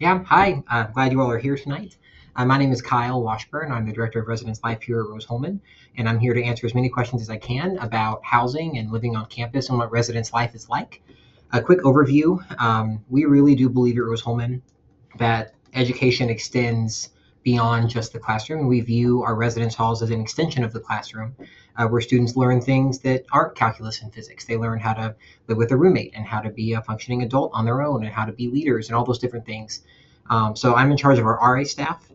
Yeah, hi. I'm glad you all are here tonight. My name is Kyle Washburn. I'm the Director of Residence Life here at Rose-Hulman, and I'm here to answer as many questions as I can about housing and living on campus and what residence life is like. A quick overview. We really do believe at Rose-Hulman that education extends beyond just the classroom. We view our residence halls as an extension of the classroom, where students learn things that aren't calculus and physics. They learn how to live with a roommate and how to be a functioning adult on their own and how to be leaders and all those different things. So I'm in charge of our RA staff.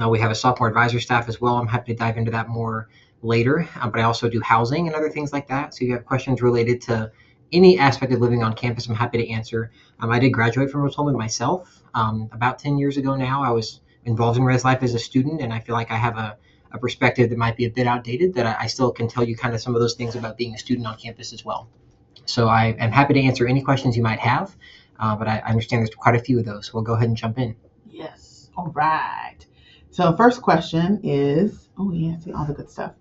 We have a sophomore advisor staff as well. I'm happy to dive into that more later, but I also do housing and other things like that. So if you have questions related to any aspect of living on campus, I'm happy to answer. I did graduate from Rose-Hulman myself about 10 years ago now. I was involved in res life as a student, and I feel like I have a perspective that might be a bit outdated, that I still can tell you kind of some of those things about being a student on campus as well. So I am happy to answer any questions you might have, but I understand there's quite a few of those. So we'll go ahead and jump in. Yes. All right. So first question is, oh yeah, see all the good stuff.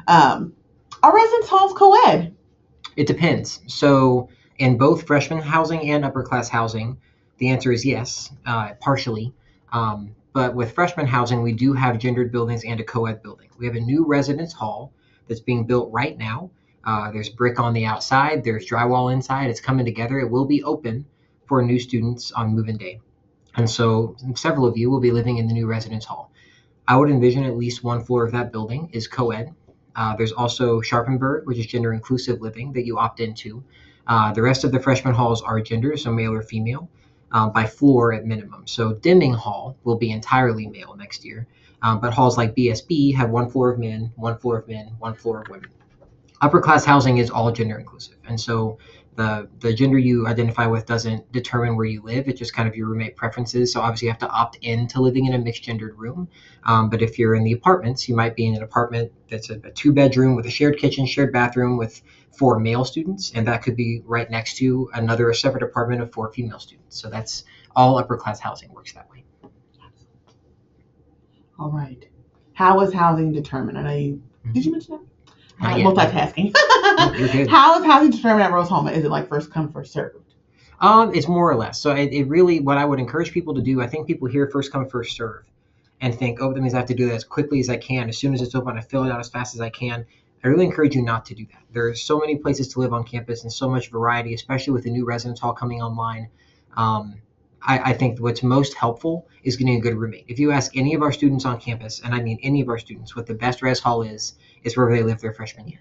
Are residence halls co-ed? It depends. So in both freshman housing and upper class housing, the answer is yes, partially. But with freshman housing, we do have gendered buildings and a co-ed building. We have a new residence hall that's being built right now. There's brick on the outside, there's drywall inside. It's coming together. It will be open for new students on move-in day. And so several of you will be living in the new residence hall. I would envision at least one floor of that building is co-ed. There's also Sharpenberg, which is gender inclusive living that you opt into. The rest of the freshman halls are gender, so male or female, by floor at minimum. So Deming Hall will be entirely male next year, but halls like BSB have one floor of men, one floor of men, one floor of women. Upper class housing is all gender inclusive, and so the gender you identify with doesn't determine where you live. It's just kind of your roommate preferences. So obviously you have to opt in to living in a mixed gendered room. But if you're in the apartments, you might be in an apartment that's a 2-bedroom with a shared kitchen, shared bathroom with 4 male students, and that could be right next to a separate apartment of 4 female students. So that's all upper class housing works that way. All right. How is housing determined? I know did you mention that? Not yet. Multitasking. No, you're good. How is housing determined at Rose-Hulman? Is it like first come, first served? It's more or less. So it really, what I would encourage people to do, I think people hear first come, first serve and think, oh, that means I have to do that as quickly as I can. As soon as it's open, I fill it out as fast as I can. I really encourage you not to do that. There are so many places to live on campus and so much variety, especially with the new residence hall coming online. I think what's most helpful is getting a good roommate. If you ask any of our students on campus, and I mean any of our students, what the best res hall is wherever they live their freshman year.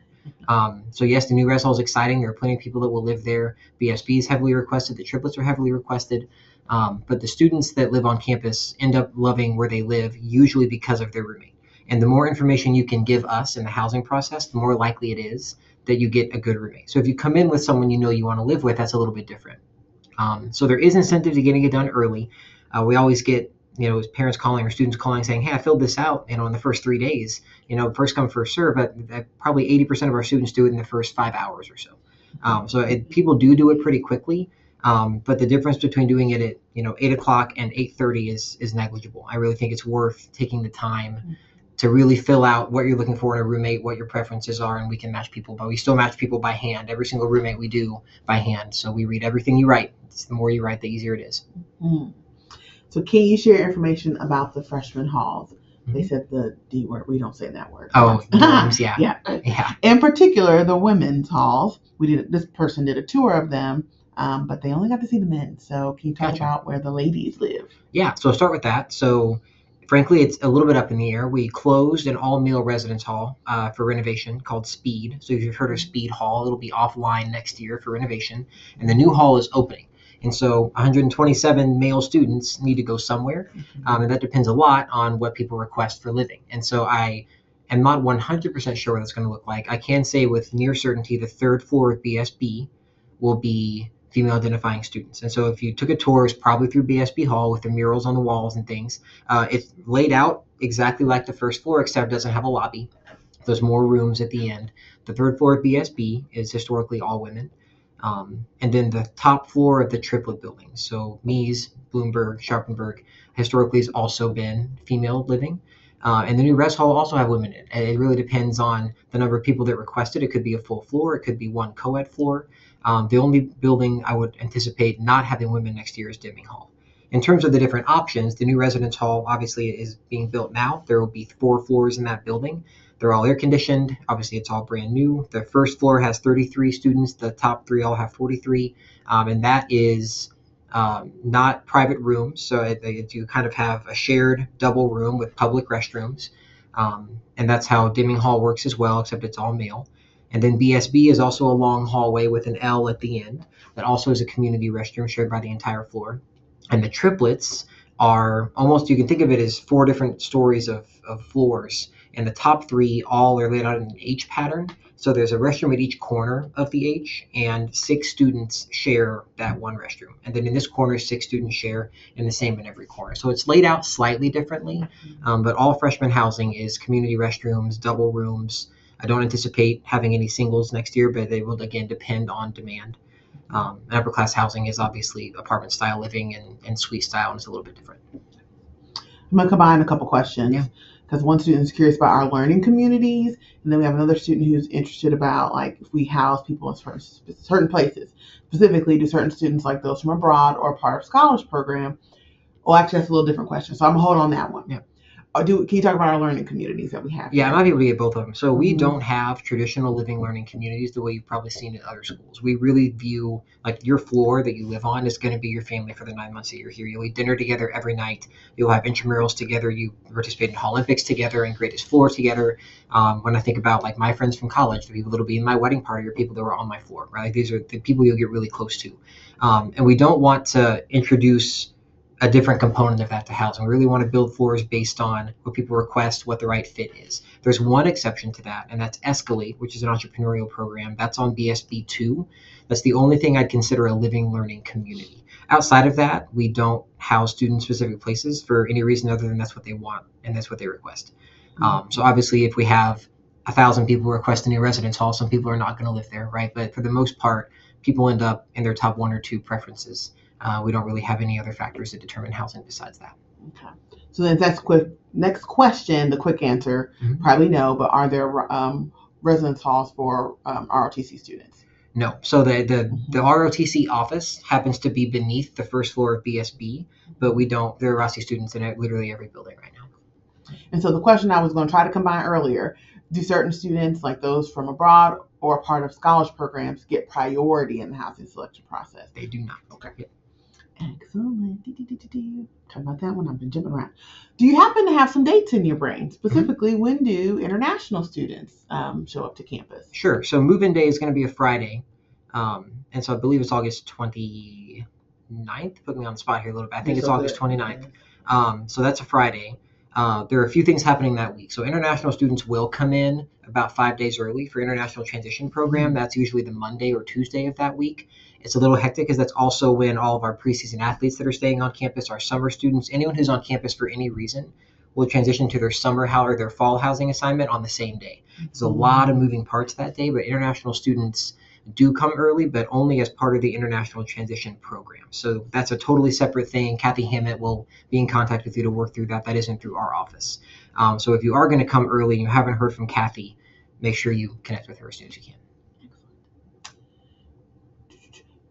So yes, the new res hall is exciting. There are plenty of people that will live there. BSB is heavily requested. The triplets are heavily requested. But the students that live on campus end up loving where they live, usually because of their roommate. And the more information you can give us in the housing process, the more likely it is that you get a good roommate. So if you come in with someone you know you want to live with, that's a little bit different. So there is incentive to getting it done early. We always get parents calling or students calling saying, hey, I filled this out, in the first 3 days, first come, first serve, but probably 80% of our students do it in the first 5 hours or so. People do it pretty quickly. But the difference between doing it at, 8 o'clock and 8:30 is negligible. I really think it's worth taking the time to really fill out what you're looking for in a roommate, what your preferences are, and we can match people, but we still match people by hand. Every single roommate we do by hand. So we read everything you write. The more you write, the easier it is. Mm-hmm. So can you share information about the freshman halls? They said the D word. We don't say that word. Oh, dorms, yeah. Yeah. In particular, the women's halls. This person did a tour of them, but they only got to see the men. So can you talk about where the ladies live? Yeah, so I'll start with that. So frankly, it's a little bit up in the air. We closed an all-male residence hall for renovation called Speed. So if you've heard of Speed Hall, it'll be offline next year for renovation. And the new hall is opening. And so 127 male students need to go somewhere. And that depends a lot on what people request for living. And so I am not 100% sure what it's going to look like. I can say with near certainty the 3rd floor of BSB will be female identifying students. And so if you took a tour, it's probably through BSB Hall with the murals on the walls and things. It's laid out exactly like the 1st floor, except it doesn't have a lobby. There's more rooms at the end. The 3rd floor of BSB is historically all women. And then the top floor of the triplet building, so Mies, Bloomberg, Sharpenberg, historically has also been female living. And the new res hall will also have women in it. It really depends on the number of people that request it. It could be a full floor. It could be one co-ed floor. The only building I would anticipate not having women next year is Deming Hall. In terms of the different options, the new residence hall obviously is being built now. There will be 4 floors in that building. They're all air conditioned. Obviously, it's all brand new. The first floor has 33 students. The top three all have 43, and that is not private rooms. So you kind of have a shared double room with public restrooms, and that's how Dimming Hall works as well, except it's all male. And then BSB is also a long hallway with an L at the end that also is a community restroom shared by the entire floor. And the triplets are almost, you can think of it as 4 different stories of floors. And the top three all are laid out in an H pattern. So there's a restroom at each corner of the H, and 6 students share that one restroom. And then in this corner, 6 students share, and the same in every corner. So it's laid out slightly differently, but all freshman housing is community restrooms, double rooms. I don't anticipate having any singles next year, but they will again depend on demand. Upper class housing is obviously apartment style living and suite style, and it's a little bit different. I'm going to combine a couple questions. Yeah. Because one student is curious about our learning communities, and then we have another student who's interested about like if we house people in certain places. Specifically, do certain students like those from abroad or part of scholars program? Well, actually, that's a little different question. So I'm gonna hold on that one. Yeah. Can you talk about our learning communities that we have? Yeah, I might be able to get both of them. So we don't have traditional living learning communities the way you've probably seen in other schools. We really view like your floor that you live on is going to be your family for the 9 months that you're here. You'll eat dinner together every night. You'll have intramurals together. You participate in Olympics together and greatest floor together. When I think about like my friends from college, the people that'll be in my wedding party are people that were on my floor, right? Like, these are the people you'll get really close to. And we don't want to introduce a different component of that to housing. We really want to build floors based on what people request, what the right fit is. There's one exception to that, and that's Escalate, which is an entrepreneurial program. That's on BSB 2. That's the only thing I'd consider a living learning community. Outside of that, we don't house student specific places for any reason other than that's what they want and that's what they request. So obviously, if we have 1,000 people request a new residence hall, some people are not going to live there, right? But for the most part, people end up in their top 1 or 2 preferences. We don't really have any other factors that determine housing besides that. Okay. So then that's quick. Next question, the quick answer, probably no, but are there residence halls for ROTC students? No. So the ROTC office happens to be beneath the first floor of BSB, but we don't. There are ROTC students in literally every building right now. And so the question I was going to try to combine earlier, do certain students like those from abroad or part of scholars programs get priority in the housing selection process? They do not. Okay. Yeah. Excellent. Talking about that one, I've been jumping around. Do you happen to have some dates in your brain? Specifically, when do international students show up to campus? Sure. So move-in day is going to be a Friday. And so I believe it's August 29th. Put me on the spot here a little bit. I think it's August 29th. So that's a Friday. There are a few things happening that week. So international students will come in about 5 days early for international transition program. That's usually the Monday or Tuesday of that week. It's a little hectic because that's also when all of our preseason athletes that are staying on campus, our summer students, anyone who's on campus for any reason will transition to their summer or their fall housing assignment on the same day. There's a lot of moving parts that day, but international students do come early, but only as part of the international transition program. So that's a totally separate thing. Kathy Hammett will be in contact with you to work through that. That isn't through our office. So if you are going to come early and you haven't heard from Kathy, make sure you connect with her as soon as you can.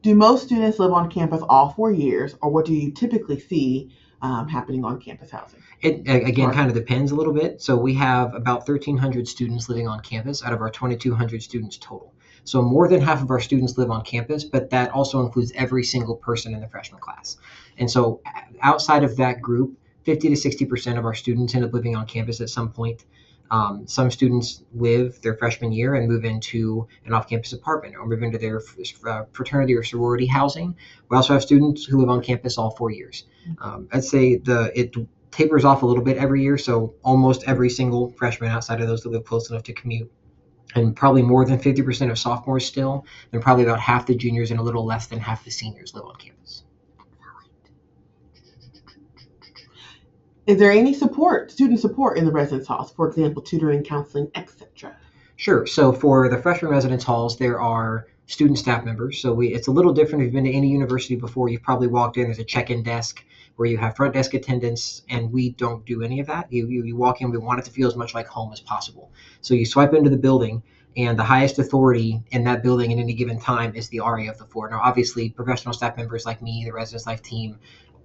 Do most students live on campus all 4 years, or what do you typically see happening on campus housing? It again kind of depends a little bit. So we have about 1,300 students living on campus out of our 2,200 students total. So more than half of our students live on campus, but that also includes every single person in the freshman class. And so outside of that group, 50 to 60% of our students end up living on campus at some point. Some students live their freshman year and move into an off-campus apartment or move into their fraternity or sorority housing. We also have students who live on campus all 4 years. I'd say it tapers off a little bit every year, so almost every single freshman outside of those that live close enough to commute, and probably more than 50% of sophomores still, and probably about half the juniors and a little less than half the seniors live on campus. Is there any student support in the residence halls? For example, tutoring, counseling, etc.? Sure. So for the freshman residence halls, there are student staff members. So it's a little different. If you've been to any university before, you've probably walked in, there's a check-in desk where you have front desk attendants, and we don't do any of that. You walk in, we want it to feel as much like home as possible. So you swipe into the building, and the highest authority in that building at any given time is the RA of the floor. Now, obviously, professional staff members like me, the residence life team,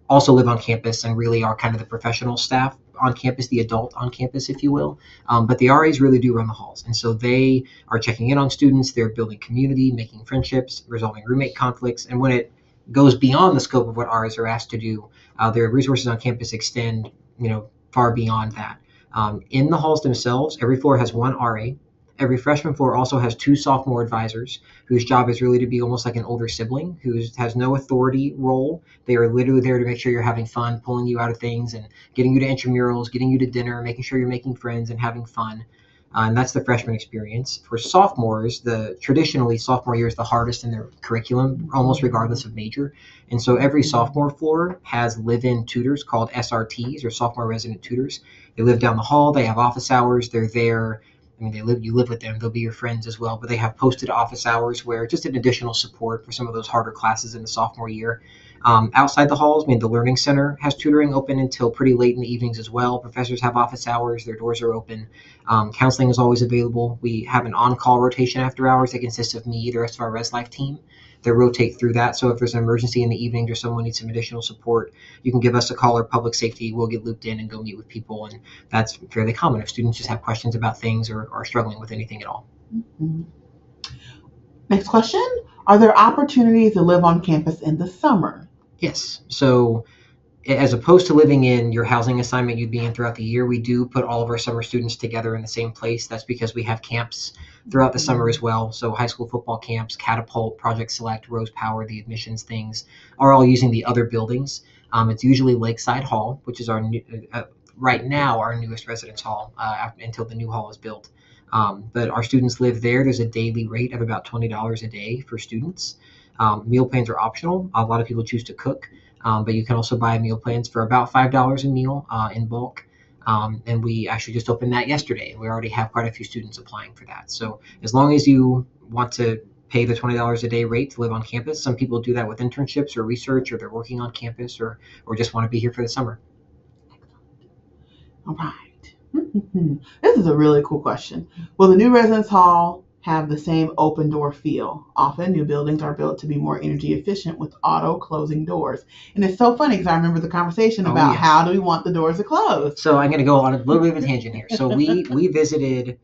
also live on campus and really are kind of the professional staff on campus, the adult on campus, if you will. But the RAs really do run the halls. And so they are checking in on students, they're building community, making friendships, resolving roommate conflicts. And when it goes beyond the scope of what RAs are asked to do, their resources on campus extend, far beyond that. In the halls themselves, every floor has one RA. Every freshman floor also has two sophomore advisors whose job is really to be almost like an older sibling who has no authority role. They are literally there to make sure you're having fun, pulling you out of things and getting you to intramurals, getting you to dinner, making sure you're making friends and having fun. And that's the freshman experience. For sophomores, the traditionally sophomore year is the hardest in their curriculum, almost regardless of major. And so every sophomore floor has live-in tutors called SRTs or sophomore resident tutors. They live down the hall. They have office hours. They're there. I mean, you live with them. They'll be your friends as well. But they have posted office hours where just an additional support for some of those harder classes in the sophomore year. Outside the halls, I mean, the Learning Center has tutoring open until pretty late in the evenings as well. Professors have office hours. Their doors are open. Counseling is always available. We have an on-call rotation after hours that consists of me, the rest of our Res Life team. They rotate through that. So if there's an emergency in the evenings or someone needs some additional support, you can give us a call or public safety. We'll get looped in and go meet with people. And that's fairly common if students just have questions about things or are struggling with anything at all. Mm-hmm. Next question. Are there opportunities to live on campus in the summer? Yes. So as opposed to living in your housing assignment you'd be in throughout the year, we do put all of our summer students together in the same place. That's because we have camps throughout the summer as well. So high school football camps, Catapult, Project Select, Rose Power, the admissions things are all using the other buildings. It's usually Lakeside Hall, which is our new, right now our newest residence hall until the new hall is built. But our students live there. There's a daily rate of about $20 a day for students. Meal plans are optional. A lot of people choose to cook. But you can also buy meal plans for about $5 a meal in bulk. And we actually just opened that yesterday, and we already have quite a few students applying for that. So as long as you want to pay the $20 a day rate to live on campus, some people do that with internships or research, or they're working on campus, or just want to be here for the summer. All right. This is a really cool question. Will the new residence hall have the same open door feel? Often new buildings are built to be more energy efficient with auto closing doors. And it's so funny because I remember the conversation about how do we want the doors to close. So I'm going to go on a little bit of a tangent here. So we visited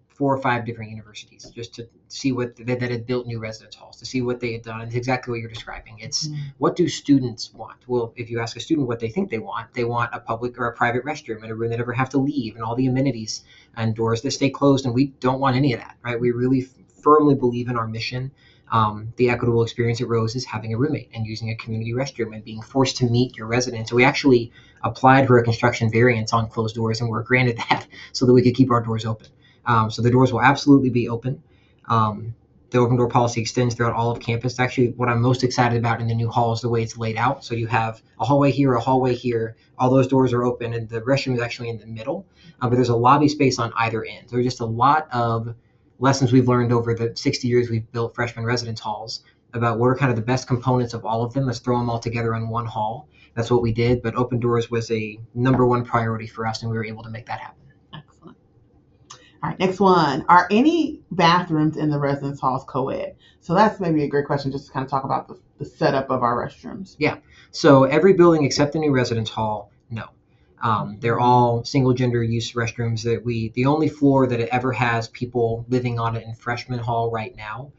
4 or 5 different universities just to see what that had built new residence halls, to see what they had done. And it's exactly what you're describing. It's what do students want? Well, if you ask a student what they think they want a public or a private restroom and a room they never have to leave and all the amenities and doors that stay closed. And we don't want any of that, right? We really firmly believe in our mission. The equitable experience at Rose is having a roommate and using a community restroom and being forced to meet your residents. So we actually applied for a construction variance on closed doors and were granted that so that we could keep our doors open. So the doors will absolutely be open. The open door policy extends throughout all of campus. Actually, what I'm most excited about in the new hall is the way it's laid out. So you have a hallway here, all those doors are open, and the restroom is actually in the middle. But there's a lobby space on either end. There's just a lot of lessons we've learned over the 60 years we've built freshman residence halls about what are kind of the best components of all of them. Let's throw them all together in one hall. That's what we did. But open doors was a number one priority for us, and we were able to make that happen. Excellent. All right, next one. Are any bathrooms in the residence halls co-ed? So that's maybe a great question just to kind of talk about the setup of our restrooms. Yeah. So every building except the new residence hall, no. They're all single gender use restrooms. The only floor that it ever has people living on it in freshman hall right now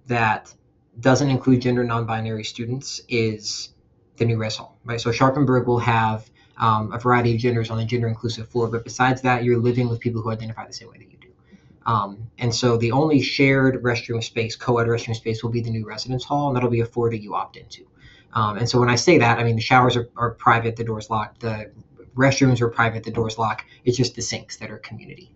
that doesn't include gender non-binary students is the new res hall, right? So Sharpenburg will have a variety of genders on the gender inclusive floor, but besides that, you're living with people who identify the same way that you do. And so the only shared restroom space, co-ed restroom space, will be the new residence hall, and that'll be a floor that you opt into. And so when I say that, I mean the showers are private, the door's locked, the restrooms are private, the doors lock. It's just the sinks that are community.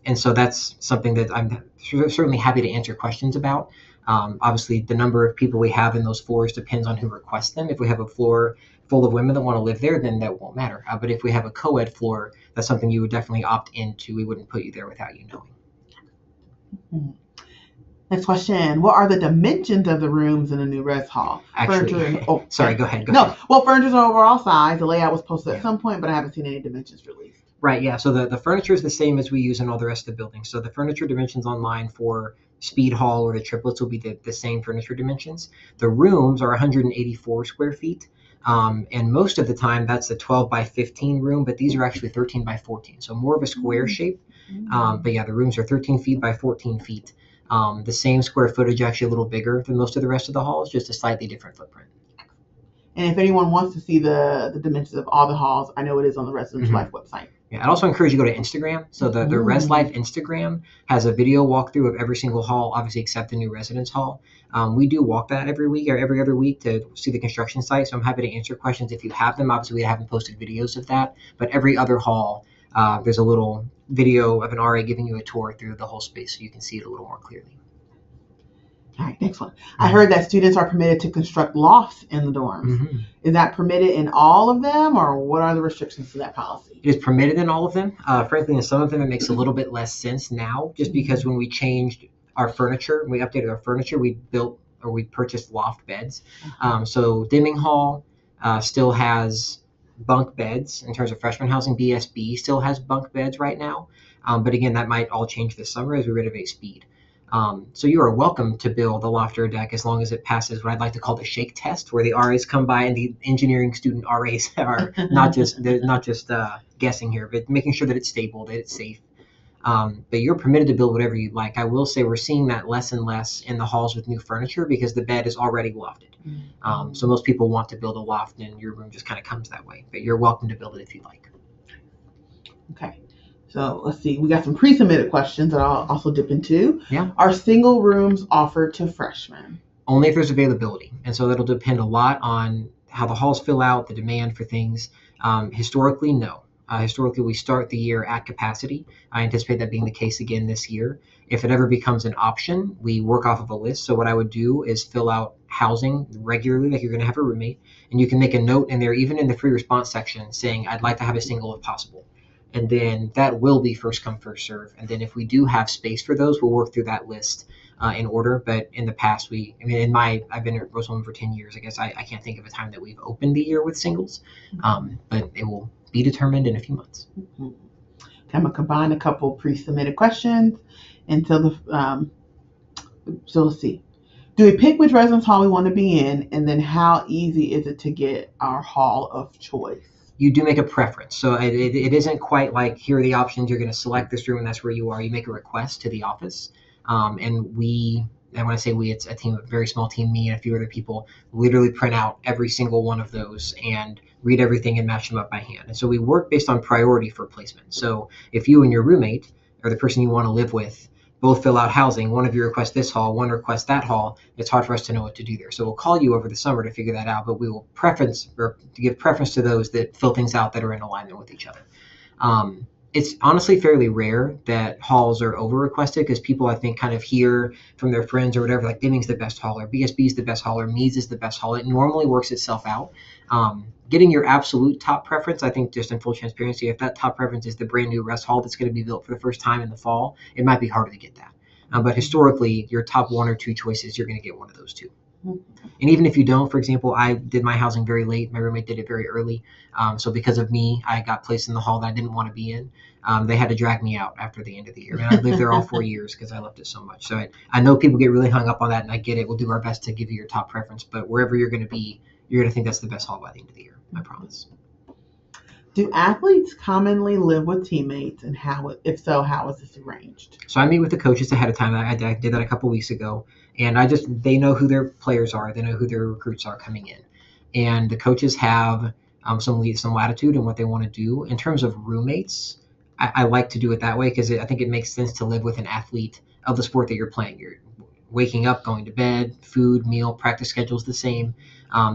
And so that's something that I'm certainly happy to answer questions about. Obviously, the number of people we have in those floors depends on who requests them. If we have a floor full of women that want to live there, then that won't matter. But if we have a co-ed floor, that's something you would definitely opt into. We wouldn't put you there without you knowing. Next question. What are the dimensions of the rooms in the new res hall? Actually, sorry, go ahead. Well, furniture's overall size. The layout was posted at some point, but I haven't seen any dimensions released. Right, yeah. So the furniture is the same as we use in all the rest of the building. So the furniture dimensions online for Speed Hall or the triplets will be the same furniture dimensions. The rooms are 184 square feet. And most of the time that's a 12 by 15 room, but these are actually 13 by 14. So more of a square shape. But yeah, the rooms are 13 feet by 14 feet. The same square footage, actually a little bigger than most of the rest of the halls, just a slightly different footprint. And if anyone wants to see the dimensions of all the halls, I know it is on the Residential Life website. Yeah, I'd also encourage you to go to Instagram. So the Res Life Instagram has a video walkthrough of every single hall, obviously except the new residence hall. We do walk that every week or every other week to see the construction site. So I'm happy to answer questions if you have them. Obviously, we haven't posted videos of that, but every other hall, there's a little video of an RA giving you a tour through the whole space so you can see it a little more clearly. All right, next one. I heard that students are permitted to construct lofts in the dorms. Is that permitted in all of them, or what are the restrictions to that policy? It is permitted in all of them. Frankly, in some of them, it makes a little bit less sense now, just because when we changed our furniture, we updated our furniture, we purchased loft beds. So Deming Hall still has bunk beds in terms of freshman housing. BSB still has bunk beds right now. But again, that might all change this summer as we renovate Speed. So you are welcome to build a loft or a deck as long as it passes what I'd like to call the shake test, where the RAs come by and the engineering student RAs are not just guessing here, but making sure that it's stable, that it's safe. But you're permitted to build whatever you like. I will say we're seeing that less and less in the halls with new furniture because the bed is already lofted. So most people want to build a loft, and your room just kind of comes that way. But you're welcome to build it if you like. Okay. So let's see. We got some pre-submitted questions that I'll also dip into. Yeah. Are single rooms offered to freshmen? Only if there's availability. And so that'll depend a lot on how the halls fill out, the demand for things. Historically, no. Historically, we start the year at capacity. I anticipate that being the case again this year. If it ever becomes an option, we work off of a list. So what I would do is fill out housing regularly, like you're going to have a roommate. And you can make a note in there, even in the free response section, saying, I'd like to have a single if possible. And then that will be first come, first serve. And then if we do have space for those, we'll work through that list in order. But in the past, I've been at Rose-Hulman for 10 years. I guess I can't think of a time that we've opened the year with singles, but it will be determined in a few months. Okay, I'm gonna combine a couple pre-submitted questions until so let's see. Do we pick which residence hall we want to be in, and then how easy is it to get our hall of choice? You do make a preference. So it isn't quite like, here are the options, you're going to select this room and that's where you are. You make a request to the office. And when I say we, it's a very small team, me and a few other people, literally print out every single one of those and read everything and match them up by hand. And so we work based on priority for placement. So if you and your roommate or the person you want to live with both fill out housing, one of you requests this hall, one requests that hall, it's hard for us to know what to do there. So we'll call you over the summer to figure that out, but we will give preference to those that fill things out that are in alignment with each other. It's honestly fairly rare that halls are over requested because people, I think, kind of hear from their friends or whatever, like Deming's the best hall or BSB is the best hall or Meads is the best hall. It normally works itself out. Getting your absolute top preference, I think, just in full transparency, if that top preference is the brand new rest hall that's going to be built for the first time in the fall, it might be harder to get that. But historically, your top one or two choices, you're going to get one of those two. And even if you don't, for example, I did my housing very late. My roommate did it very early. So because of me, I got placed in the hall that I didn't want to be in. They had to drag me out after the end of the year. And I lived there all 4 years because I loved it so much. So I know people get really hung up on that, and I get it. We'll do our best to give you your top preference. But wherever you're going to be, you're going to think that's the best hall by the end of the year. I promise. Do athletes commonly live with teammates, and if so, how is this arranged? So I meet with the coaches ahead of time. I did that a couple weeks ago, and they know who their players are. They know who their recruits are coming in, and the coaches have some latitude in what they want to do. In terms of roommates, I like to do it that way because I think it makes sense to live with an athlete of the sport that you're playing. You're waking up, going to bed, food, meal, practice schedule's the same.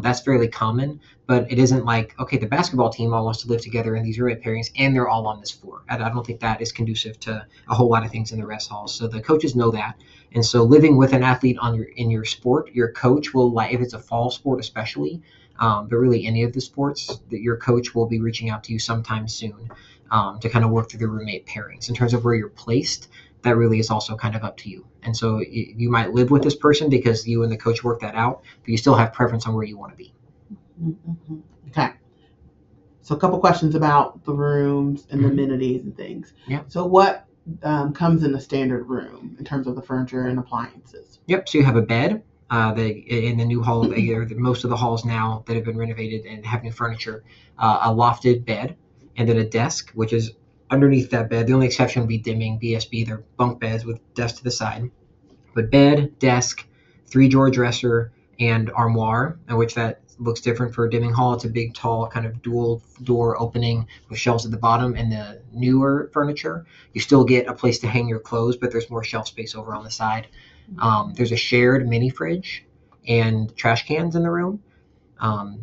That's fairly common, but it isn't like, okay, the basketball team all wants to live together in these roommate pairings and they're all on this floor. I don't think that is conducive to a whole lot of things in the rest halls. So the coaches know that. And so living with an athlete in your sport, your coach will, like, if it's a fall sport especially, but really any of the sports, that your coach will be reaching out to you sometime soon to kind of work through the roommate pairings. In terms of where you're placed, that really is also kind of up to you. And so you might live with this person because you and the coach work that out, but you still have preference on where you want to be. Mm-hmm. Okay. So a couple questions about the rooms and the amenities and things. Yeah. So what comes in a standard room in terms of the furniture and appliances? Yep. So you have a bed, In the new hall, most of the halls now that have been renovated and have new furniture, a lofted bed, and then a desk, which is underneath that bed. The only exception would be dimming BSB. They're bunk beds with desk to the side. But bed, desk, three-drawer dresser, and armoire, which that looks different for a dimming hall. It's a big, tall, kind of dual door opening with shelves at the bottom. And the newer furniture, you still get a place to hang your clothes, but there's more shelf space over on the side. There's a shared mini fridge and trash cans in the room.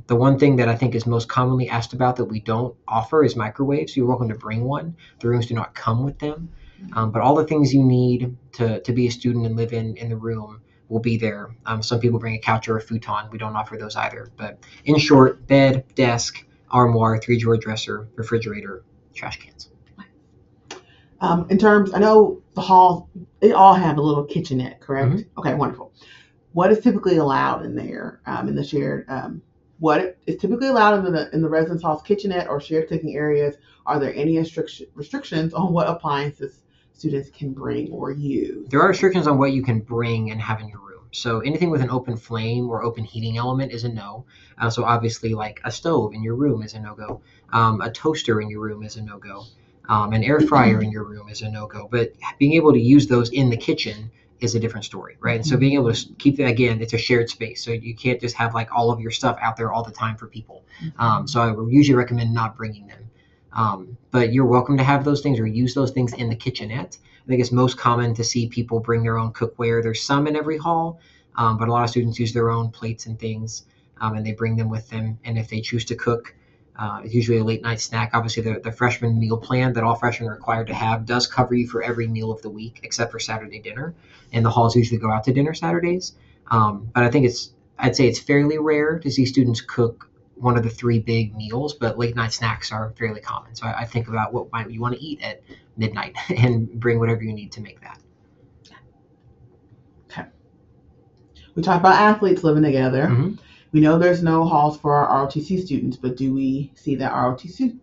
The one thing that I think is most commonly asked about that we don't offer is microwaves. You're welcome to bring one. The rooms do not come with them. But all the things you need to be a student and live in the room will be there. Some people bring a couch or a futon. We don't offer those either. But in short, bed, desk, armoire, three-drawer dresser, refrigerator, trash cans. In terms, I know the halls, they all have a little kitchenette, correct? Mm-hmm. Okay, wonderful. What is typically allowed in there, in the shared, what is typically allowed in the residence hall's kitchenette or shared cooking areas? Are there any restrictions on what appliances students can bring or use? There are restrictions on what you can bring and have in your room. So anything with an open flame or open heating element is a no. So obviously, like a stove in your room is a no-go. A toaster in your room is a no-go. An air fryer in your room is a no-go. But being able to use those in the kitchen is a different story, right? And so being able to keep that, again, it's a shared space. So you can't just have like all of your stuff out there all the time for people. So I would usually recommend not bringing them. But you're welcome to have those things or use those things in the kitchenette. I think it's most common to see people bring their own cookware. There's some in every hall, but a lot of students use their own plates and things, and they bring them with them. And if they choose to cook, it's usually a late night snack. Obviously, the freshman meal plan that all freshmen are required to have does cover you for every meal of the week, except for Saturday dinner. And the halls usually go out to dinner Saturdays. But I think I'd say it's fairly rare to see students cook one of the three big meals, but late night snacks are fairly common. So I think about what might you want to eat at midnight and bring whatever you need to make that. Okay. We talked about athletes living together. Mm-hmm. We know there's no halls for our ROTC students, but do we see ROTC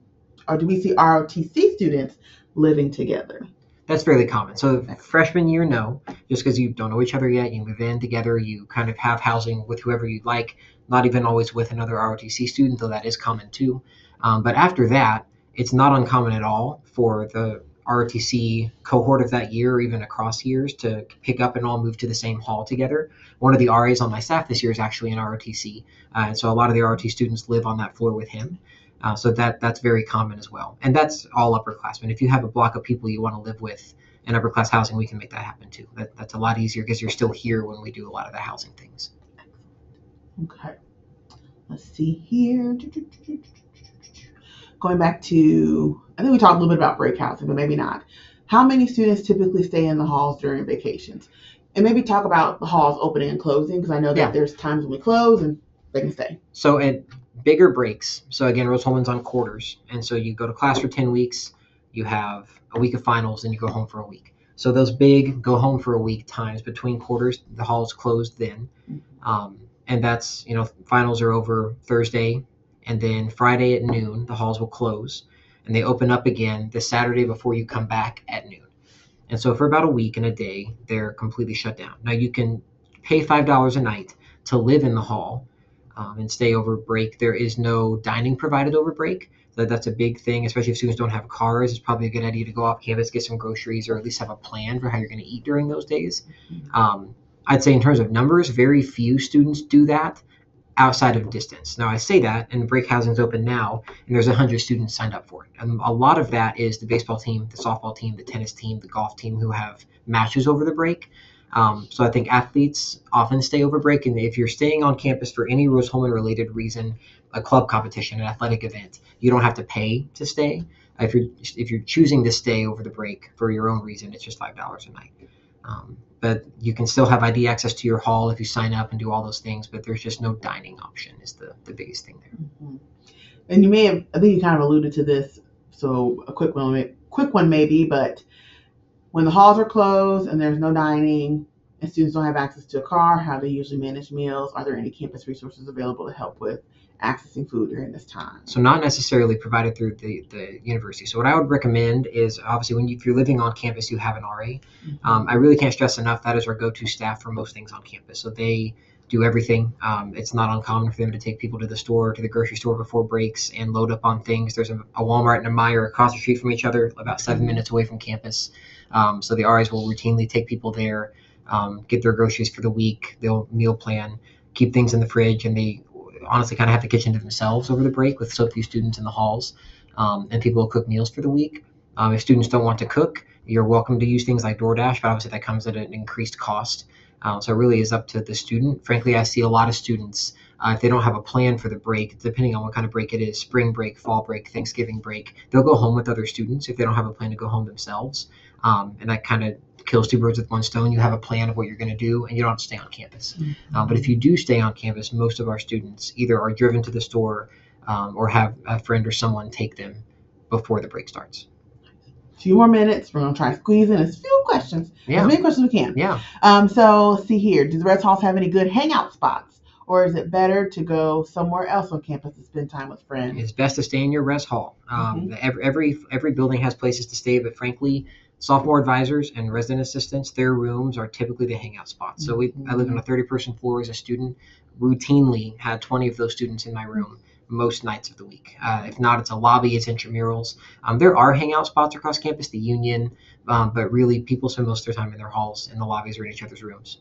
students living together? That's fairly common. So freshman year, no, just because you don't know each other yet. You move in together. You kind of have housing with whoever you'd like, not even always with another ROTC student, though that is common too. But after that, it's not uncommon at all for the ROTC cohort of that year or even across years to pick up and all move to the same hall together. One of the RAs on my staff this year is actually an ROTC. And so a lot of the ROT students live on that floor with him. So that's very common as well. And that's all upperclassmen. If you have a block of people you want to live with in upper class housing, we can make that happen too. That's a lot easier because you're still here when we do a lot of the housing things. Okay. Let's see here. Going back to, I think we talked a little bit about break housing, but maybe not. How many students typically stay in the halls during vacations? And maybe talk about the halls opening and closing, because I know that there's times when we close and they can stay. So at bigger breaks, so again, Rose-Hulman's on quarters. And so you go to class for 10 weeks, you have a week of finals, and you go home for a week. So those big go home for a week times between quarters, the hall is closed then. And that's, finals are over Thursday, and then Friday at noon, the halls will close, and they open up again the Saturday before you come back at noon. And so for about a week and a day, they're completely shut down. Now you can pay $5 a night to live in the hall and stay over break. There is no dining provided over break. So that's a big thing, especially if students don't have cars. It's probably a good idea to go off campus, get some groceries, or at least have a plan for how you're going to eat during those days. I'd say in terms of numbers, very few students do that outside of distance. Now I say that, and break housing is open now, and there's 100 students signed up for it. And a lot of that is the baseball team, the softball team, the tennis team, the golf team who have matches over the break. So I think athletes often stay over break, and if you're staying on campus for any Rose-Hulman related reason, a club competition, an athletic event, you don't have to pay to stay. If you're choosing to stay over the break for your own reason, it's just $5 a night. But you can still have ID access to your hall if you sign up and do all those things, but there's just no dining option is the biggest thing there. Mm-hmm. And you may have, I think you kind of alluded to this, so a quick one maybe, but when the halls are closed and there's no dining and students don't have access to a car, how they usually manage meals? Are there any campus resources available to help with accessing food during this time? So not necessarily provided through the university. So what I would recommend is obviously if you're living on campus, you have an RA. I really can't stress enough that is our go-to staff for most things on campus. So they do everything. It's not uncommon for them to take people to the store, to the grocery store before breaks and load up on things. There's a Walmart and a Meijer across the street from each other, about 7 minutes away from campus. So the RAs will routinely take people there, get their groceries for the week. They'll meal plan, keep things in the fridge, and they honestly kind of have the kitchen to themselves over the break with so few students in the halls. And people will cook meals for the week. If students don't want to cook, you're welcome to use things like DoorDash, but obviously that comes at an increased cost. So it really is up to the student. Frankly, I see a lot of students, if they don't have a plan for the break, depending on what kind of break it is, spring break, fall break, Thanksgiving break, they'll go home with other students if they don't have a plan to go home themselves. And that kind of kills two birds with one stone. You have a plan of what you're going to do, and you don't have to stay on campus. But if you do stay on campus, most of our students either are driven to the store or have a friend or someone take them before the break starts. Few more minutes. We're going to try to squeeze in as few questions, as many questions as we can. Yeah. So see here, do the Res Halls have any good hangout spots, or is it better to go somewhere else on campus to spend time with friends? It's best to stay in your Res Hall. Every building has places to stay, but frankly, sophomore advisors and resident assistants, their rooms are typically the hangout spots. So I lived on a 30-person floor as a student, routinely had 20 of those students in my room most nights of the week. If not, it's a lobby, it's intramurals. There are hangout spots across campus, the Union, but really people spend most of their time in their halls, in the lobbies, or in each other's rooms.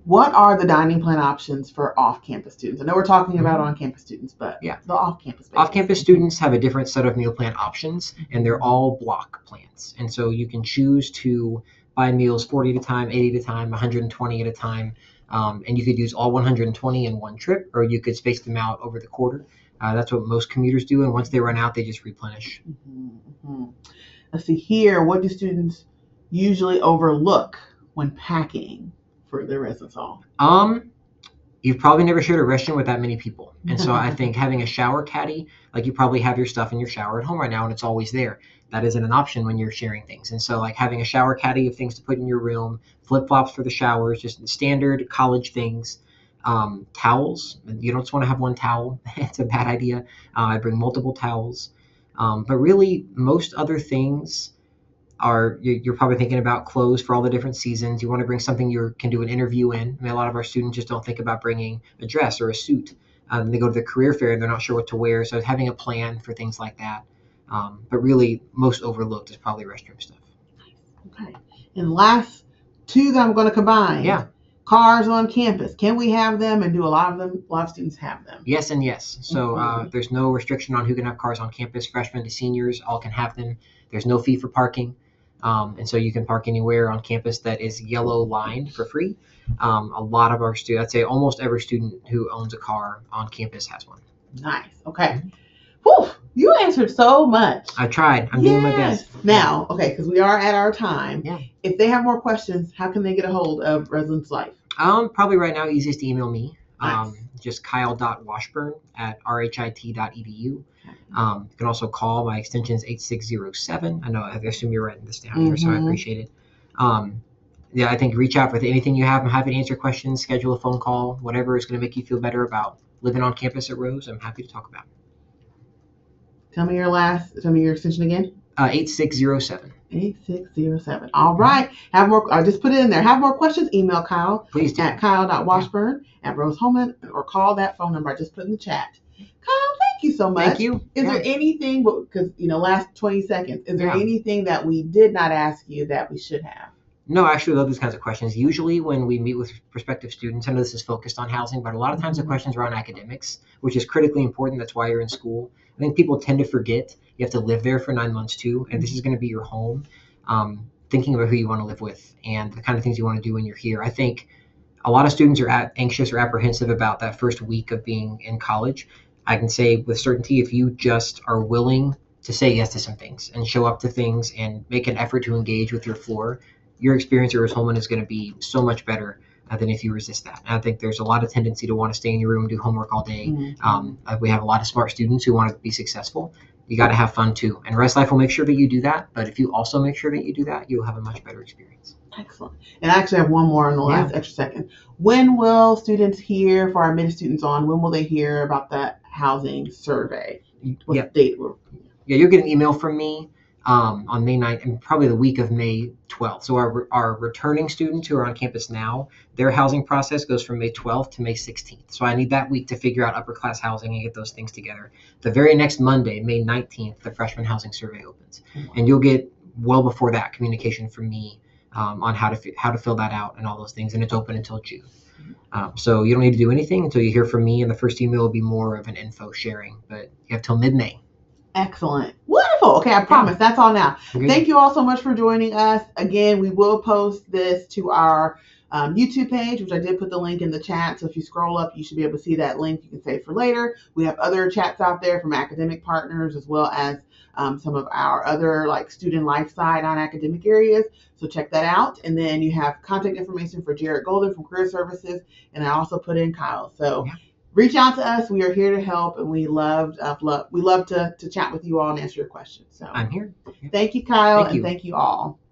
What are the dining plan options for off-campus students? I know we're talking about on-campus students, but the off-campus basis. Off-campus students have a different set of meal plan options, and they're all block plans. And so you can choose to buy meals 40 at a time, 80 at a time, 120 at a time. And you could use all 120 in one trip, or you could space them out over the quarter. That's what most commuters do. And once they run out, they just replenish. Let's see here. What do students usually overlook when packing for their residence hall? You've probably never shared a restroom with that many people. And so I think having a shower caddy, like you probably have your stuff in your shower at home right now and it's always there. That isn't an option when you're sharing things. And so like having a shower caddy of things to put in your room, flip-flops for the showers, just standard college things, towels. You don't just want to have one towel. It's a bad idea. I bring multiple towels. But really most other things you're probably thinking about clothes for all the different seasons. You want to bring something you can do an interview in. I mean, a lot of our students just don't think about bringing a dress or a suit. They go to the career fair and they're not sure what to wear. So having a plan for things like that. But really, most overlooked is probably restroom stuff. Okay. And last two that I'm going to combine. Yeah. Cars on campus. Can we have them, and do a lot of students have them? Yes and yes. So there's no restriction on who can have cars on campus. Freshmen to seniors all can have them. There's no fee for parking. And so you can park anywhere on campus that is yellow lined for free. A lot of our students, I'd say almost every student who owns a car on campus has one. Nice. Okay. Whew, you answered so much. I tried. I'm doing my best. Now, okay, because we are at our time. Yeah. If they have more questions, how can they get a hold of Residence Life? Probably right now, easiest to email me. Nice. Just kyle.washburn@rhit.edu. You can also call. My extension is 8607. I assume you're writing this down here, so I appreciate it. I think reach out with anything you have. I'm happy to answer questions, schedule a phone call, whatever is going to make you feel better about living on campus at Rose. I'm happy to talk about it. Tell me your extension again. 8607. 8607. All right. Have more. I just put it in there. Have more questions? Email Kyle. Please do. At kyle.washburn@Rose-Hulman, or call that phone number I just put in the chat. Kyle, thank you so much. Thank you. Is there anything, because last 20 seconds, is there anything that we did not ask you that we should have? No, I actually love these kinds of questions. Usually when we meet with prospective students, I know this is focused on housing, but a lot of times the questions are on academics, which is critically important. That's why you're in school. I think people tend to forget you have to live there for 9 months too, and this is going to be your home. Thinking about who you want to live with and the kind of things you want to do when you're here. I think a lot of students are anxious or apprehensive about that first week of being in college. I can say with certainty, if you just are willing to say yes to some things and show up to things and make an effort to engage with your floor, your experience at Rose-Hulman is going to be so much better than if you resist that. And I think there's a lot of tendency to want to stay in your room, do homework all day. We have a lot of smart students who want to be successful. You got to have fun too. And Rest Life will make sure that you do that. But if you also make sure that you do that, you'll have a much better experience. Excellent. And I actually have one more in the last extra second. When will students hear, for our admitted students on, when will they hear about the housing survey? What date? Yeah, you'll get an email from me on May 9th and probably the week of May 12th. So our returning students who are on campus now, their housing process goes from May 12th to May 16th. So I need that week to figure out upper class housing and get those things together. The very next Monday, May 19th, the freshman housing survey opens, and you'll get well before that communication from me on how to fill that out and all those things, and it's open until June. So you don't need to do anything until you hear from me, and the first email will be more of an info sharing. But you have till mid-May. Excellent. Wonderful. Okay, I promise that's all now. Okay. Thank you all so much for joining us. Again, we will post this to our YouTube page, which I did put the link in the chat. So if you scroll up, you should be able to see that link. You can save for later. We have other chats out there from academic partners, as well as some of our other like student life side on academic areas. So check that out. And then you have contact information for Jared Golden from Career Services. And I also put in Kyle. So reach out to us. We are here to help, and we love to chat with you all and answer your questions. So I'm here. Thank you, Kyle, Thank you. and thank you all.